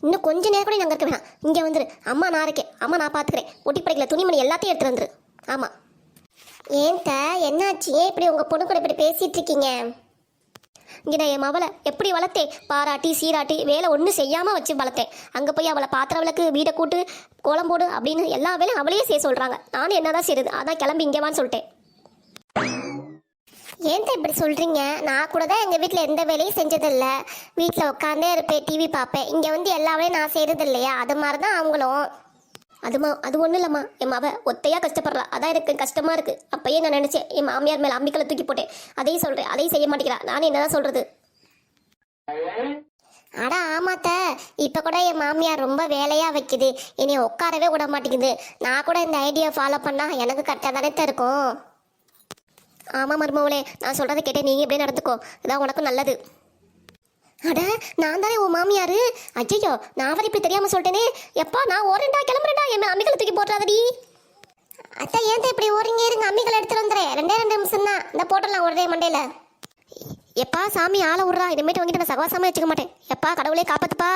இன்னும் கொஞ்ச நேரம் கூட நாங்கள் இருக்க வேணாம். இங்கே வந்துரு. அம்மா நான் இருக்கேன், அம்மா நான் பார்த்துக்கிறேன். ஒட்டி படைக்கல துணிமணி எல்லாத்தையும் எடுத்துட்டு வந்துரு. ஆமாம். ஏன்ட்ட என்னாச்சு? ஏன் இப்படி உங்கள் பொண்ணு கூட இப்படி பேசிகிட்டு இருக்கீங்க? இங்கே நான் என் மவளை எப்படி வளர்த்தேன், பாராட்டி சீராட்டி வேலை ஒன்றும் செய்யாமல் வச்சு வளர்த்தேன். அங்கே போய் அவளை பாத்திரவளுக்கு வீடை கூட்டு கோலம் போடு அப்படின்னு எல்லா வேலையும் அவளையே செய்ய சொல்கிறாங்க. நானும் என்ன தான் செய்யுது, அதான் கிளம்பி இங்கேவான்னு சொல்லிட்டேன். ஏன்ட்ட இப்படி சொல்கிறீங்க? நான் கூட தான் எங்கள் வீட்டில் எந்த வேலையும் செஞ்சதில்ல. வீட்டில் உட்காந்தே இருப்பேன், டிவி பார்ப்பேன். இங்கே வந்து எல்லா வேலையும் நான் செய்கிறது இல்லையா? அது மாதிரி தான் அவங்களும். அது ஒன்றும் இல்லைம்மா, என் மவ ஒத்தையாக கஷ்டப்படுறா, அதான் எனக்கு கஷ்டமாக இருக்குது. அப்பயே நான் நினச்சேன் என் மாமியார் மேலே அம்மிக்களை தூக்கி போட்டேன். அதையும் சொல்கிறேன், அதையும் செய்ய மாட்டேங்கிறா. நானும் என்ன தான் சொல்கிறது? அடா ஆமாத்த, இப்போ கூட என் மாமியார் ரொம்ப வேலையாக வைக்குது, என்னை உட்காரவே விட மாட்டேங்குது. நான் கூட இந்த ஐடியா ஃபாலோ பண்ணால் எனக்கு கரெக்டாக தானே இருக்கும். ஆமாம் மருமவளே, நான் சொல்கிறத கேட்டே நீங்கள் எப்படியே நடந்துக்கோ, இதான் உனக்கும் நல்லது. அட நான் தானே உன் மாமியாரு. ஐயோ நான் வரை இப்படி தெரியாமல் சொல்லிட்டேனே. எப்பா நான் ஓரண்டா கிளம்புறேன்டா, என் அம்மிகளை தூக்கி போட்டுறாதடி. அத்தை ஏன் இப்படி ஓரிங்க? இருங்க, அம்மிகளை எடுத்துட்டு வந்துடுறேன். 2 நிமிஷம் தான், இந்த போட்டலாம் உடனே மண்டையில். எப்பா சாமி ஆளை விட்றா, இனிமேட்டு வாங்கிட்டு நான் சகவாசமாக வச்சுக்க மாட்டேன். எப்பா கடவுளே காப்பாத்துப்பா.